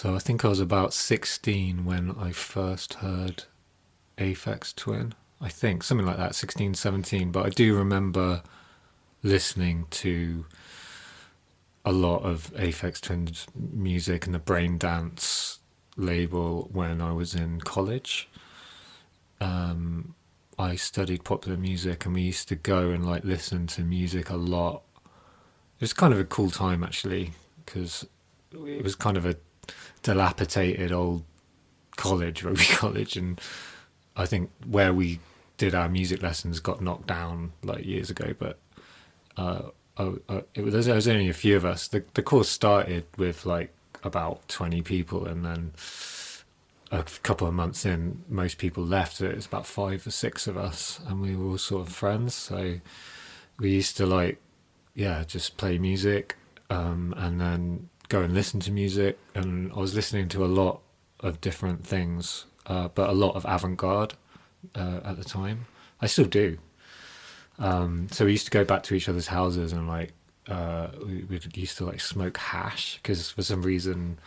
So I think I was about 16 when I first heard Aphex Twin. I think something like that, 16, 17. But I do remember listening to a lot of Aphex Twin's music and the Brain Dance label when I was in college. I studied popular music and we used to go and like listen to music a lot. It was kind of a cool time actually because it was kind of a dilapidated old college, rugby college, and I think where we did our music lessons got knocked down like years ago. But there was only a few of us. The course started with like about 20 people, and then a couple of months in, most people left. So it was about 5 or 6 of us, and we were all sort of friends. So we used to like, yeah, just play music, and then go and listen to music. And I was listening to a lot of different things, but a lot of avant-garde at the time. I still do. So we used to go back to each other's houses and like we used to like smoke hash because for some reason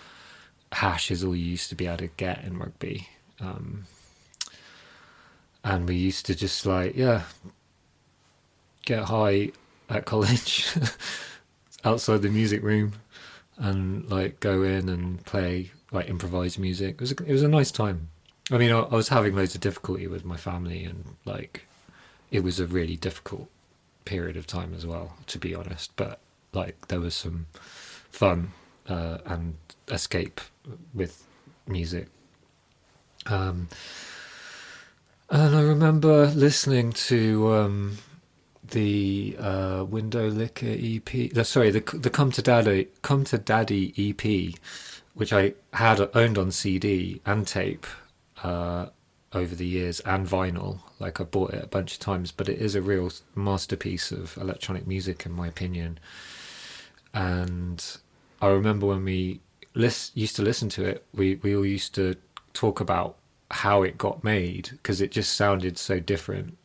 hash is all you used to be able to get in rugby. And we used to just like, yeah, get high at college outside the music room and like go in and play like improvised music. It was a nice time. I mean, I was having loads of difficulty with my family, and like it was a really difficult period of time as well, to be honest. But like there was some fun and escape with music. And I remember listening to the Window Licker EP. Sorry, the Come to Daddy EP, which I had owned on CD and tape over the years, and vinyl. Like I bought it a bunch of times, but it is a real masterpiece of electronic music in my opinion. And I remember when we used to listen to it, we all used to talk about how it got made because it just sounded so different.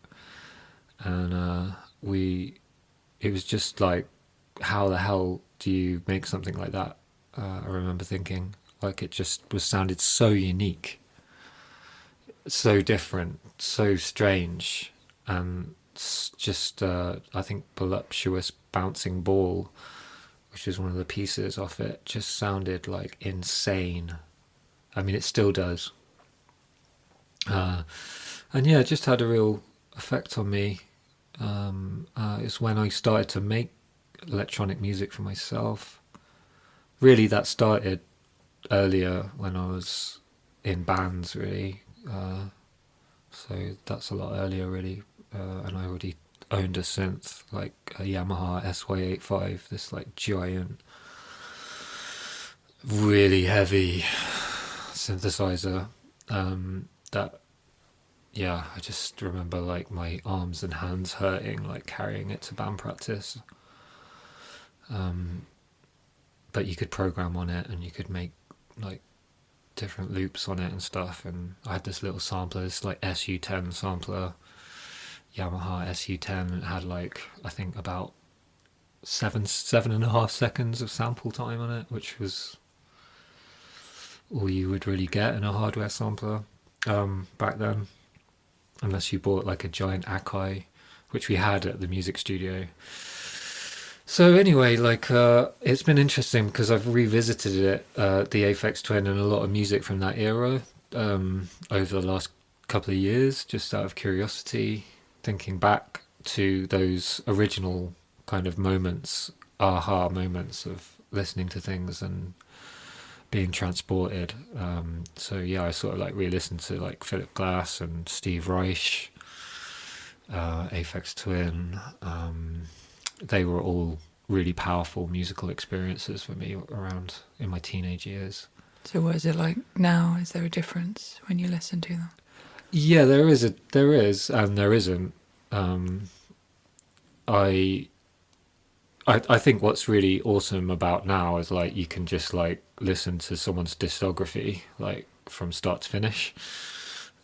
And it was just like, how the hell do you make something like that? I remember thinking like it just sounded so unique, so different, so strange, and just I think voluptuous bouncing ball, which is one of the pieces off it, just sounded like insane. I mean, it still does. And yeah, it just had a real effect on me. It's when I started to make electronic music for myself. Really, that started earlier when I was in bands, really. So that's a lot earlier, really. And I already owned a synth, like a Yamaha SY85, this like giant, really heavy synthesizer. That, yeah, I just remember like my arms and hands hurting, like carrying it to band practice. But you could program on it and you could make like different loops on it and stuff. And I had this little sampler, this like SU10 sampler, Yamaha SU10. It had like, I think about 7.5 seconds of sample time on it, which was all you would really get in a hardware sampler back then, unless you bought like a giant Akai, which we had at the music studio. So anyway, like it's been interesting because I've revisited it, the Aphex Twin, and a lot of music from that era over the last couple of years, just out of curiosity, thinking back to those original kind of moments, aha moments of listening to things and being transported. So yeah, I sort of like re-listened to like Philip Glass and Steve Reich, Aphex Twin. They were all really powerful musical experiences for me around in my teenage years. So what is it like now? Is there a difference when you listen to them? Yeah, there is, and there isn't. I think what's really awesome about now is like you can just like listen to someone's discography like from start to finish.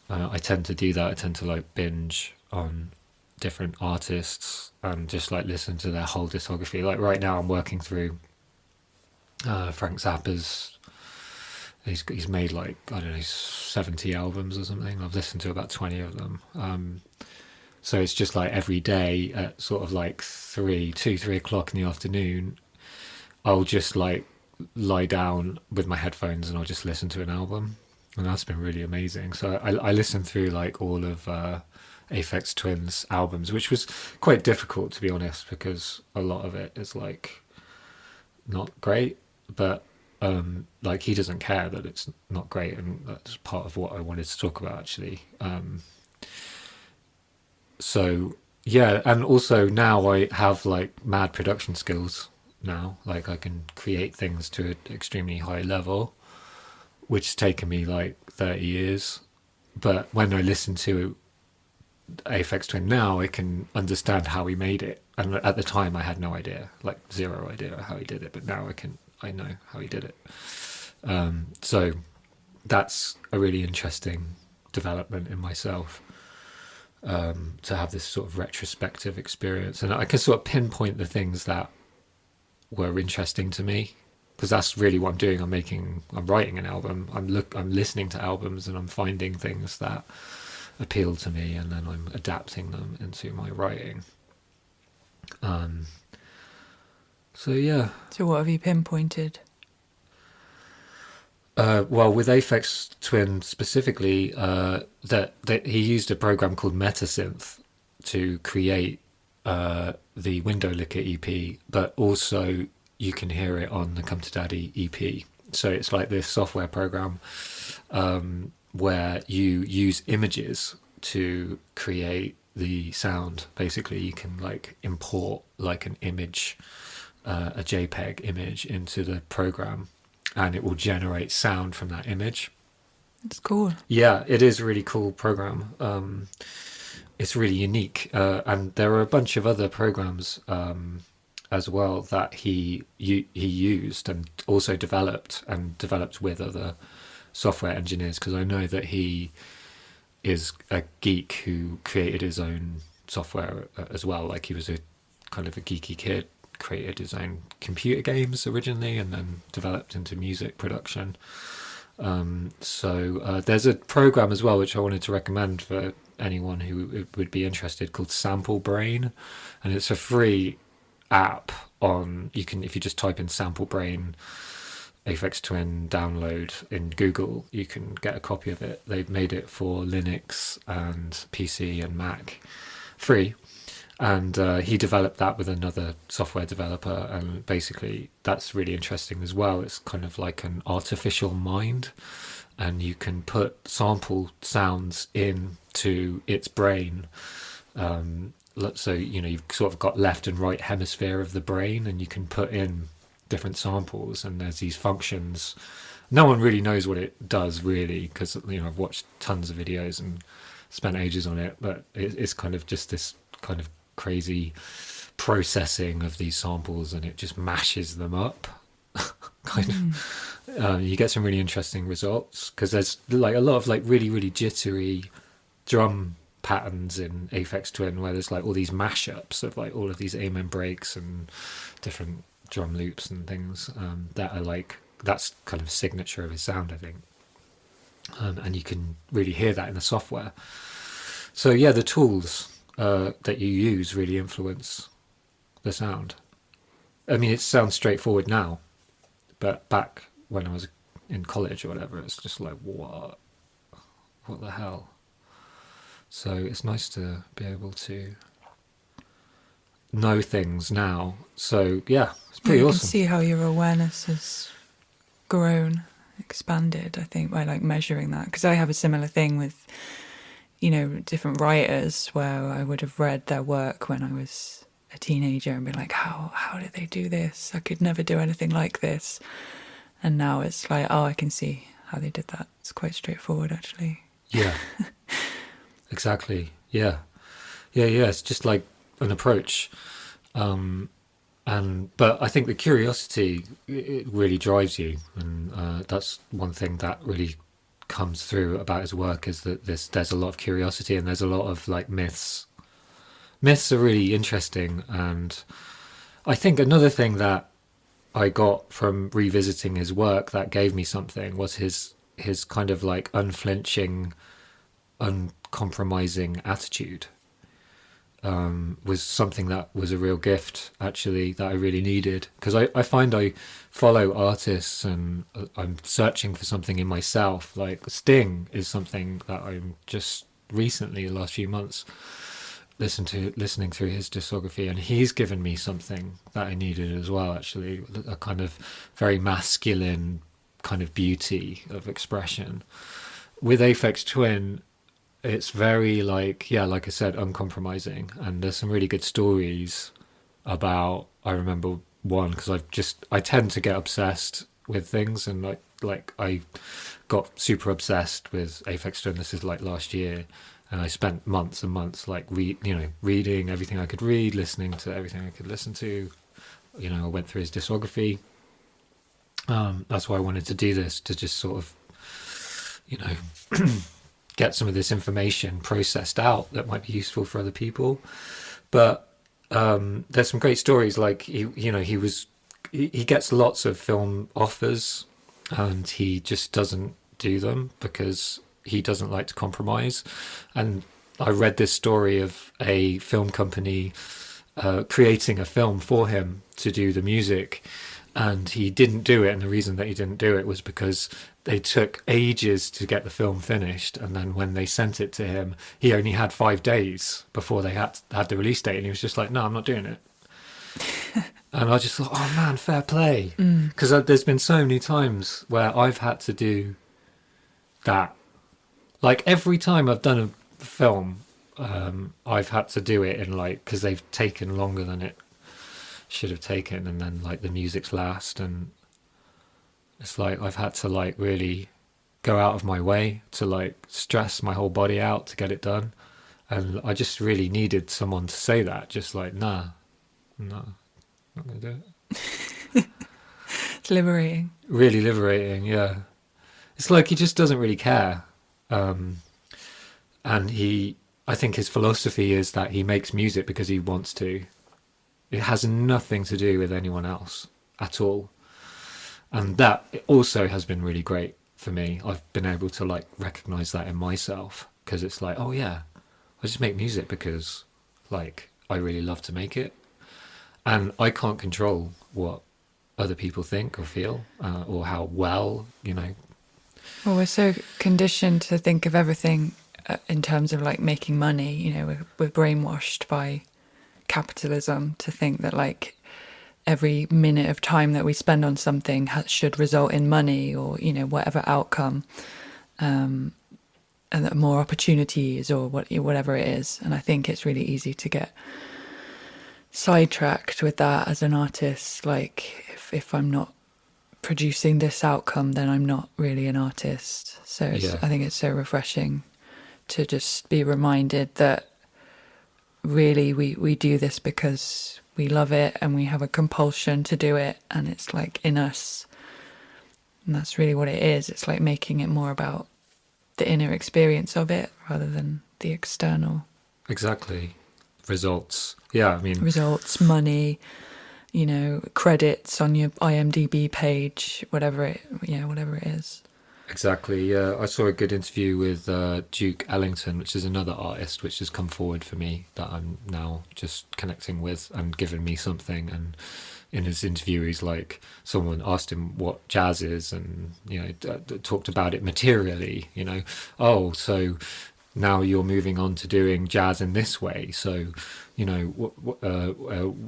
I tend to do that. I tend to like binge on different artists and just like listen to their whole discography. Like right now I'm working through Frank Zappa's He's made like, I don't know, 70 albums or something. I've listened to about 20 of them. So it's just like every day at sort of like 3 o'clock in the afternoon, I'll just like lie down with my headphones and I'll just listen to an album. And that's been really amazing. So I listened through like all of Aphex Twin's albums, which was quite difficult to be honest, because a lot of it is like not great, but like he doesn't care that it's not great, and that's part of what I wanted to talk about actually. So yeah, and also now I have like mad production skills now. Like I can create things to an extremely high level, which has taken me like 30 years. But when I listen to Aphex Twin now, I can understand how he made it. And at the time, I had no idea, like zero idea how he did it. But now I know how he did it. So that's a really interesting development in myself, to have this sort of retrospective experience, and I can sort of pinpoint the things that were interesting to me, because that's really what I'm doing. I'm writing an album. I'm listening to albums, and I'm finding things that appeal to me, and then I'm adapting them into my writing. So yeah. So what have you pinpointed? Well, with Aphex Twin specifically, that he used a program called Metasynth to create the Window Licker EP, but also you can hear it on the Come to Daddy EP. So it's like this software program where you use images to create the sound. Basically, you can like import like an image, a JPEG image into the program, and it will generate sound from that image. It's cool. Yeah, it is a really cool program. It's really unique, and there are a bunch of other programs as well that he used and also developed with other software engineers, because I know that he is a geek who created his own software as well. Like he was a kind of a geeky kid, created his own computer games originally and then developed into music production. So there's a program as well which I wanted to recommend for anyone who would be interested, called Sample Brain, and it's a free app on, you can, if you just type in Sample Brain Aphex Twin download in Google, you can get a copy of it. They've made it for Linux and PC and Mac, free. And he developed that with another software developer, and basically that's really interesting as well. It's kind of like an artificial mind, and you can put sample sounds into its brain. So you've sort of got left and right hemisphere of the brain, and you can put in different samples, and there's these functions. No one really knows what it does really, because I've watched tons of videos and spent ages on it, but it's kind of just this kind of crazy processing of these samples, and it just mashes them up. Kind of. You get some really interesting results, because there's like a lot of like really, really jittery drum patterns in Aphex Twin, where there's like all these mashups of like all of these amen breaks and different drum loops and things that are like, that's kind of signature of his sound, I think. And you can really hear that in the software. So yeah, the tools that you use really influence the sound. I mean, it sounds straightforward now, but back when I was in college or whatever, it's just like, what the hell? So it's nice to be able to know things now. So yeah, it's pretty awesome. You can see how your awareness has grown, expanded, I think, by like measuring that. Because I have a similar thing with, different writers, where I would have read their work when I was a teenager and be like, how did they do this? I could never do anything like this. And now it's like, oh, I can see how they did that. It's quite straightforward, actually. Yeah. Exactly. Yeah. It's just like an approach, but I think the curiosity, it really drives you, and that's one thing that really comes through about his work, is that there's a lot of curiosity, and there's a lot of like myths. Myths are really interesting, and I think another thing that I got from revisiting his work that gave me something was his kind of like unflinching, uncompromising attitude. Was something that was a real gift, actually, that I really needed. Because I find I follow artists and I'm searching for something in myself. Like Sting is something that I'm just recently, the last few months, listening through his discography, and he's given me something that I needed as well, actually, a kind of very masculine kind of beauty of expression. With Aphex Twin, it's very like, yeah, like I said, uncompromising, and there's some really good stories about. I remember one because I tend to get obsessed with things, and like I got super obsessed with Aphex Twin. This is like last year, and I spent months and months like reading everything I could read, listening to everything I could listen to. I went through his discography. That's why I wanted to do this, to just sort of, you know, get some of this information processed out that might be useful for other people. But there's some great stories. Like he gets lots of film offers, and he just doesn't do them because he doesn't like to compromise. And I read this story of a film company creating a film for him to do the music, and he didn't do it. And the reason that he didn't do it was because they took ages to get the film finished, and then when they sent it to him, he only had 5 days before they had the release date, and he was just like, "No, I'm not doing it." And I just thought, "Oh man, fair play," because there's been so many times where I've had to do that. Like every time I've done a film, I've had to do it in like, because they've taken longer than it should have taken, and then like the music's last, and it's like I've had to like really go out of my way to like stress my whole body out to get it done. And I just really needed someone to say that, just like, nah, no, not gonna do it. It's liberating. Really liberating, yeah. It's like he just doesn't really care. And I think his philosophy is that he makes music because he wants to. It has nothing to do with anyone else at all. And that also has been really great for me. I've been able to like recognize that in myself, because it's like, oh yeah, I just make music because like I really love to make it, and I can't control what other people think or feel, or how well, Well, we're so conditioned to think of everything in terms of like making money. We're brainwashed by capitalism to think that like every minute of time that we spend on something should result in money, or whatever outcome, and that more opportunities, or whatever it is. And I think it's really easy to get sidetracked with that as an artist. Like if I'm not producing this outcome, then I'm not really an artist. So Yeah, I think it's so refreshing to just be reminded that really we do this because we love it, and we have a compulsion to do it, and it's like in us. And that's really what it is. It's like making it more about the inner experience of it rather than the external exactly. Results. Yeah, I mean, results, money, credits on your IMDb page, whatever it is. exactly. Yeah, I saw a good interview with Duke Ellington, which is another artist which has come forward for me that I'm now just connecting with and given me something. And in his interview, he's like, someone asked him what jazz is, and talked about it materially. Oh, so now you're moving on to doing jazz in this way. So,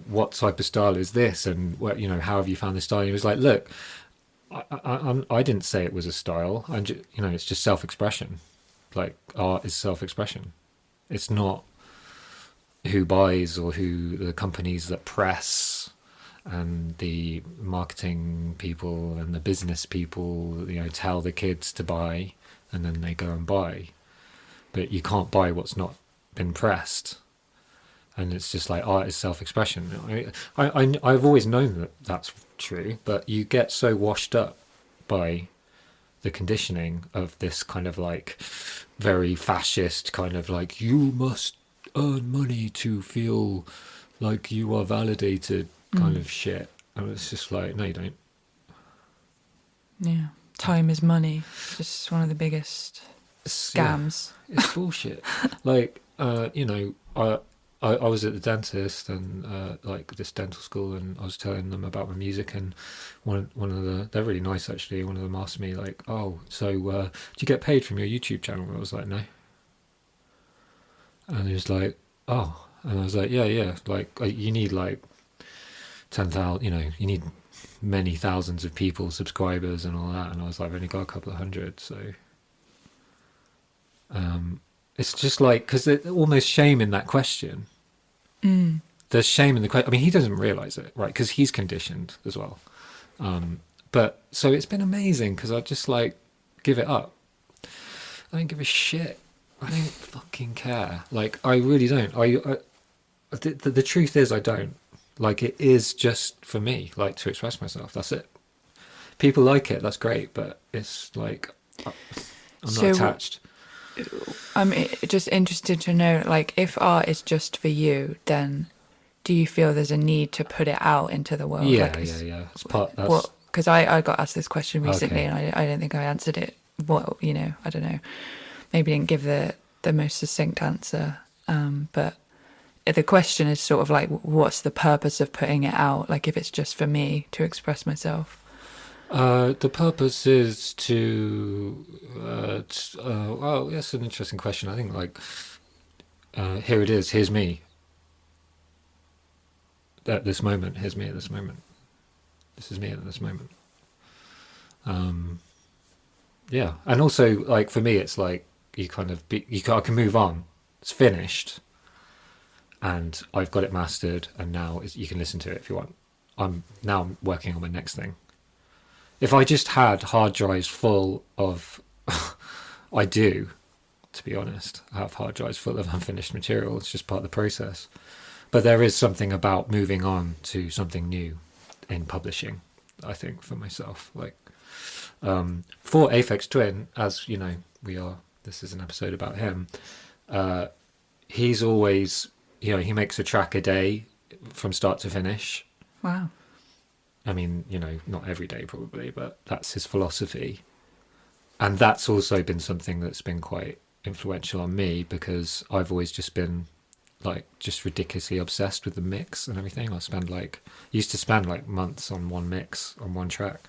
what type of style is this, and how have you found this style? And he was like, look. I didn't say it was a style. It's just self-expression. Like art is self-expression. It's not who buys or who the companies that press and the marketing people and the business people, tell the kids to buy, and then they go and buy. But you can't buy what's not been pressed. And it's just like art is self-expression. I've always known that that's true, but you get so washed up by the conditioning of this kind of like very fascist kind of like, you must earn money to feel like you are validated kind of shit. And it's just like, no, you don't. Yeah. Time is money. It's just one of the biggest Yeah, scams. it's bullshit. Like, I was at the dentist and like this dental school, and I was telling them about my music, and one of the they're really nice actually. One of them asked me like, "Oh, so do you get paid from your YouTube channel?" And I was like, "No," and he was like, "Oh," and I was like, "Yeah, yeah. Like you need like 10,000. You know, you need many thousands of people, subscribers, and all that." And I was like, "I've only got a couple of hundred, so." It's just like, because there's almost shame in that question. Mm. There's shame in the question. I mean, he doesn't realize it, right? Because he's conditioned as well. But so it's been amazing because I just like give it up. I don't give a shit. I don't fucking care. Like, I really don't. The truth is, I don't. Like, it is just for me, like, to express myself. That's it. People like it. That's great. But it's like, I'm not So attached. I'm just interested to know, like, if art is just for you, then do you feel there's a need to put it out into the world? Yeah, Like, yeah, yeah. It's part. what? That's Because I got asked this question recently, okay. and I don't think I answered it. What, I don't know. Maybe didn't give the most succinct answer. But the question is sort of like, what's the purpose of putting it out? Like, if it's just for me to express myself. The purpose is to. Well, that's an interesting question. I think like here it is. Here's me at this moment. Here's me at this moment. This is me at this moment. Um, yeah, and also like for me, it's like you kind of I can move on. It's finished, and I've got it mastered, and now you can listen to it if you want. I'm now working on my next thing. If I just had hard drives full of, I do, to be honest, I have hard drives full of unfinished material. It's just part of the process. But there is something about moving on to something new in publishing, I think, for myself. Like, for Aphex Twin, as you know, this is an episode about him. He's always, he makes a track a day from start to finish. Wow. I mean, not every day probably, but that's his philosophy. And that's also been something that's been quite influential on me because I've always just been like just ridiculously obsessed with the mix and everything. Used to spend like months on one mix on one track.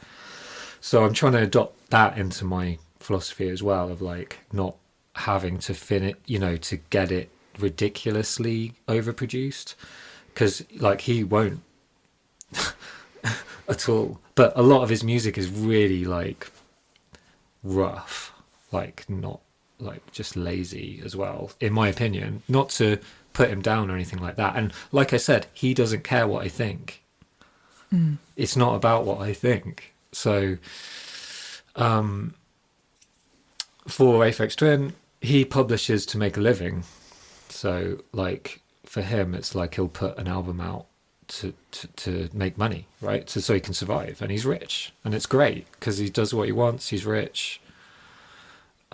So I'm trying to adopt that into my philosophy as well of like not having to to get it ridiculously overproduced because like he won't at all. But a lot of his music is really like rough, like not like just lazy as well, in my opinion. Not to put him down or anything like that. And like I said, he doesn't care what I think. Mm. It's not about what I think. So, for Aphex Twin, he publishes to make a living. So, like for him, it's like he'll put an album out to make money, right? So he can survive, and he's rich, and it's great because he does what he wants. He's rich,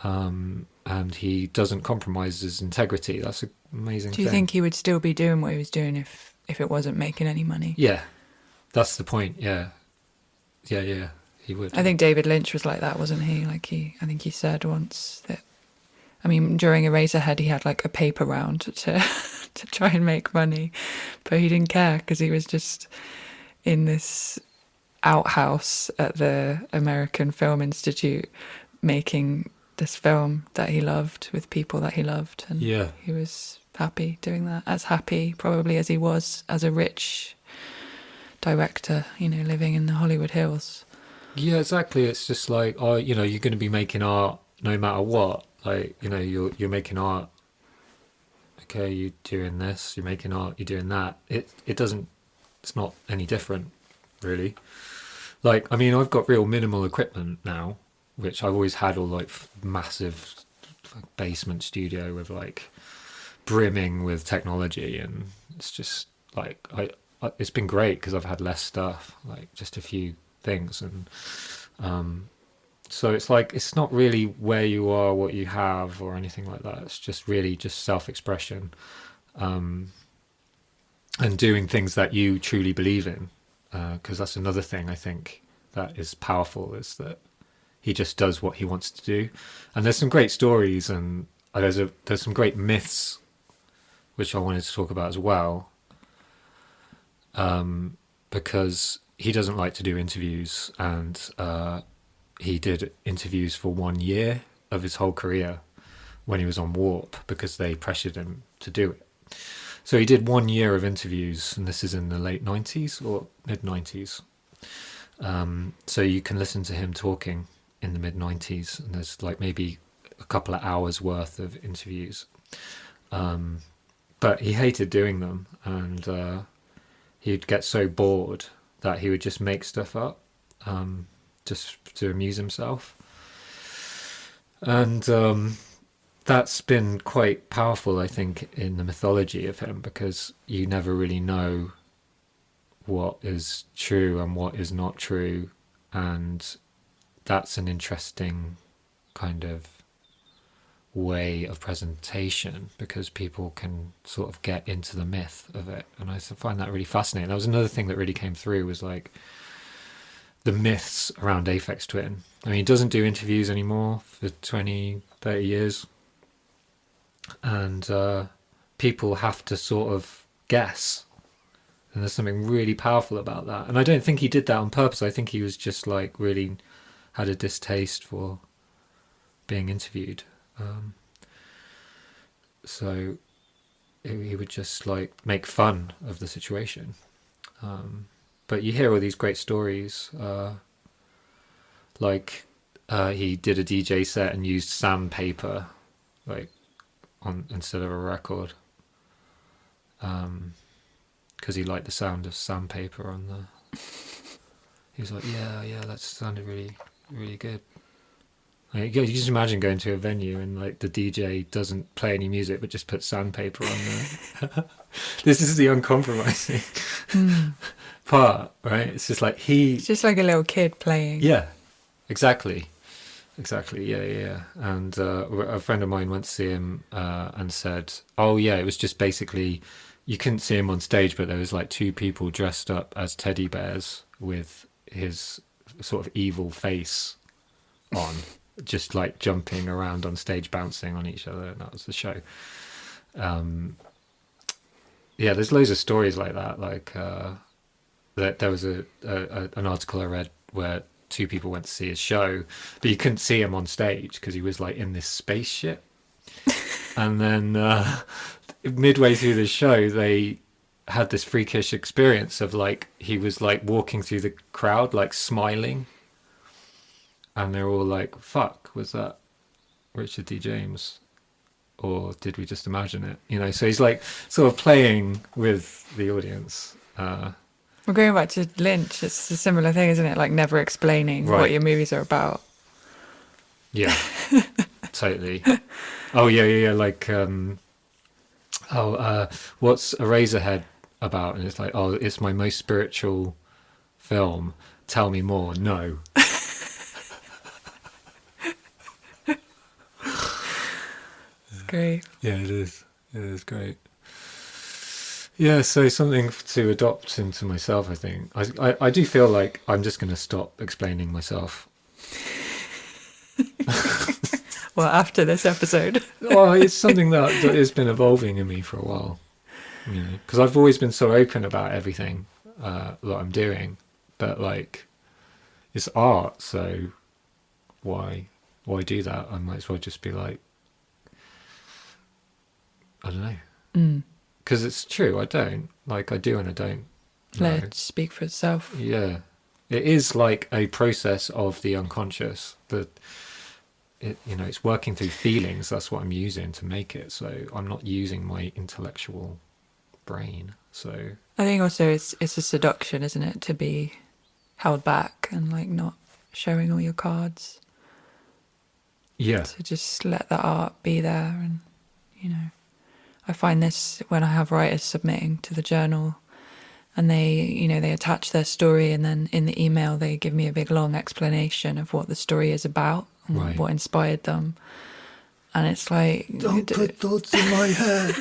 and he doesn't compromise his integrity. That's an amazing Do you thing. think he would still be doing what he was doing if it wasn't making any money? Yeah, that's the point. Yeah, yeah, he would. I think David Lynch was like that, wasn't he? I think he said once that. I mean, during Eraserhead, he had like a paper round to to try and make money, but he didn't care because he was just in this outhouse at the American Film Institute making this film that he loved with people that he loved, and Yeah, he was happy doing that. As happy probably as he was as a rich director, living in the Hollywood Hills. yeah, exactly. It's just like, oh, you're going to be making art no matter what. Like, you're making art. Okay, you're doing this. You're making art. You're doing that. It doesn't. It's not any different, really. Like, I mean, I've got real minimal equipment now, which I've always had all like massive basement studio with like brimming with technology, and it's just like it's been great because I've had less stuff, like just a few things, and so it's like it's not really where you are, what you have, or anything like that. It's just really just self-expression, and doing things that you truly believe in, because that's another thing I think that is powerful, is that he just does what he wants to do. And there's some great stories, and there's some great myths which I wanted to talk about as well, because he doesn't like to do interviews, and he did interviews for 1 year of his whole career when he was on Warp, because they pressured him to do it. So he did 1 year of interviews, and this is in the late 90s or mid 90s. So you can listen to him talking in the mid 90s, and there's like maybe a couple of hours worth of interviews. But he hated doing them, and he'd get so bored that he would just make stuff up, just to amuse himself. And that's been quite powerful, I think, in the mythology of him, because you never really know what is true and what is not true, and that's an interesting kind of way of presentation, because people can sort of get into the myth of it, and I find that really fascinating. That was another thing that really came through, was like the myths around Aphex Twin. I mean, he doesn't do interviews anymore for 20, 30 years, and people have to sort of guess, and there's something really powerful about that. And I don't think he did that on purpose. I think he was just like really had a distaste for being interviewed. So he would just like make fun of the situation. But you hear all these great stories, like he did a DJ set and used sandpaper, like on instead of a record, because he liked the sound of sandpaper on the. He was like, yeah, that sounded really, really good. Like, you just imagine going to a venue and like the DJ doesn't play any music but just puts sandpaper on there. This is the uncompromising part, right? It's just like It's just like a little kid playing. Yeah, exactly, yeah. And a friend of mine went to see him and said, "Oh yeah, it was just basically you couldn't see him on stage, but there was like two people dressed up as teddy bears with his sort of evil face on." Just like jumping around on stage, bouncing on each other, and that was the show. Yeah, there's loads of stories like that. Like there was an article I read where two people went to see his show, but you couldn't see him on stage because he was like in this spaceship. And then midway through the show, they had this freakish experience of like he was like walking through the crowd, like smiling. And they're all like, fuck, was that Richard D. James? Or did we just imagine it? You know, so he's like sort of playing with the audience. We're going back to Lynch. It's a similar thing, isn't it? Like never explaining Right. what your movies are about. Yeah, totally. Oh, yeah. Like, what's Eraserhead about? And it's like, oh, it's my most spiritual film. Tell me more. No. Great. Yeah, it is. It is great. Yeah, so something to adopt into myself, I think. I do feel like I'm just going to stop explaining myself. Well, after this episode. Well, it's something that has been evolving in me for a while. You know, because I've always been so open about everything that I'm doing. But, like, it's art, so why do that? I might as well just be like, I don't know. Because it's true, I don't. Like, I do and I don't. Let it speak for itself. Yeah. It is like a process of the unconscious. It's working through feelings. That's what I'm using to make it. So I'm not using my intellectual brain. So I think also it's a seduction, isn't it? To be held back and like not showing all your cards. yeah. To just let the art be there. And, you know, I find this when I have writers submitting to the journal and they attach their story, and then in the email they give me a big long explanation of what the story is about and Right. what inspired them. And it's like, Don't put thoughts in my head.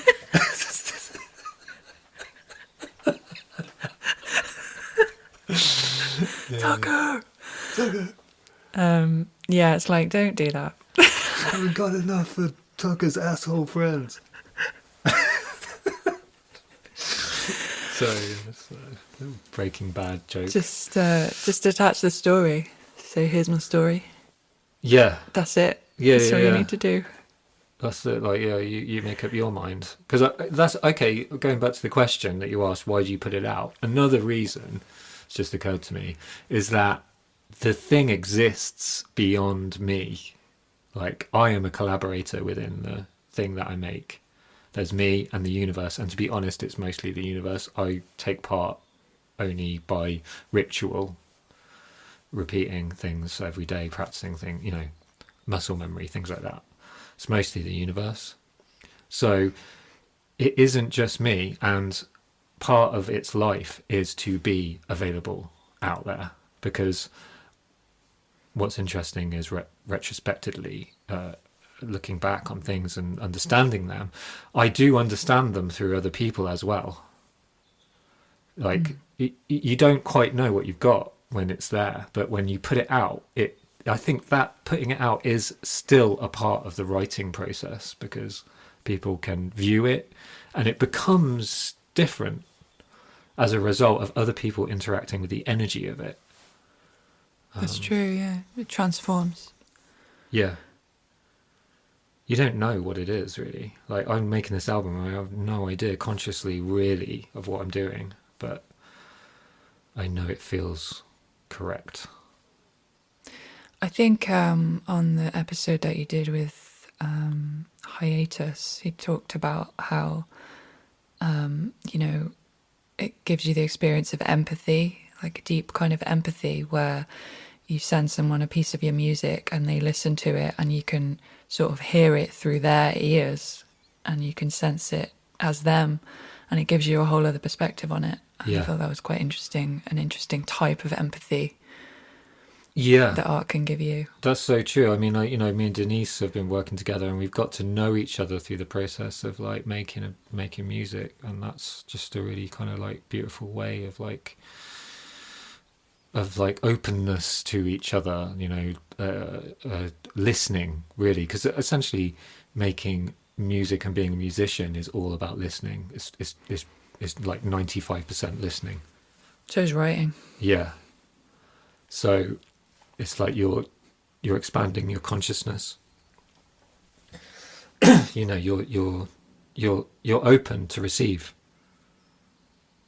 Tucker. Tucker, Yeah, it's like, don't do that. I haven't got enough for Tucker's asshole friends. So, it's a Breaking Bad joke. Just attach the story. So here's my story. Yeah. That's it. Yeah, That's all you need to do. That's it. Like, yeah, you make up your mind. Because that's okay. Going back to the question that you asked, why do you put it out? Another reason, it's just occurred to me, is that the thing exists beyond me. Like, I am a collaborator within the thing that I make. There's me and the universe, and to be honest, it's mostly the universe. I take part only by ritual, repeating things every day, practicing things, muscle memory, things like that. It's mostly the universe. So it isn't just me, and part of its life is to be available out there, because what's interesting is retrospectively, looking back on things and understanding them, I do understand them through other people as well. Like, you don't quite know what you've got when it's there, but when you put it out, I think that putting it out is still a part of the writing process, because people can view it and it becomes different as a result of other people interacting with the energy of it. That's true, yeah. It transforms. Yeah. You don't know what it is, really. Like, I'm making this album and I have no idea consciously, really, of what I'm doing, but I know it feels correct. I think on the episode that you did with Hiatus, he talked about how, it gives you the experience of empathy, like a deep kind of empathy, where you send someone a piece of your music and they listen to it and you can sort of hear it through their ears and you can sense it as them, and it gives you a whole other perspective on it. Yeah. I thought that was quite interesting, an interesting type of empathy. Yeah, that art can give you. That's so true. I mean, me and Denise have been working together, and we've got to know each other through the process of like making music, and that's just a really kind of like beautiful way of like openness to each other. Listening, really, because essentially making music and being a musician is all about listening. It's like 95% listening. So is writing. Yeah. So it's like you're expanding your consciousness. You're open to receive,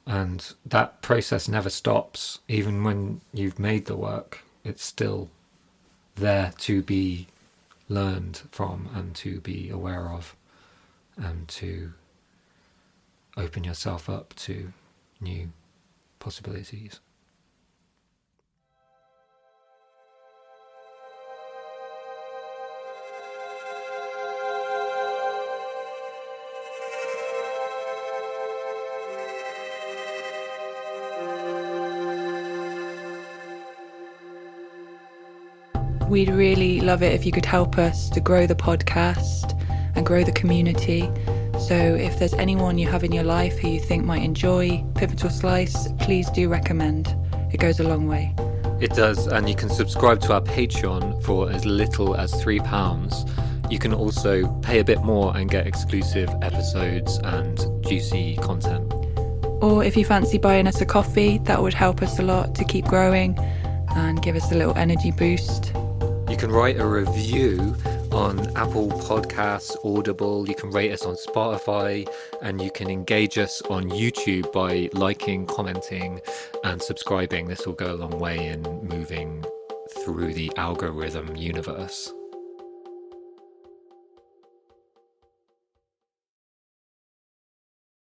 and that process never stops. Even when you've made the work, it's still there to be learned from and to be aware of, and to open yourself up to new possibilities. We'd really love it if you could help us to grow the podcast and grow the community. So if there's anyone you have in your life who you think might enjoy Pivotal Slice, please do recommend. It goes a long way. It does, and you can subscribe to our Patreon for as little as £3. You can also pay a bit more and get exclusive episodes and juicy content. Or if you fancy buying us a coffee, that would help us a lot to keep growing and give us a little energy boost. You can write a review on Apple Podcasts, Audible. You can rate us on Spotify, and you can engage us on YouTube by liking, commenting, and subscribing. This will go a long way in moving through the algorithm universe.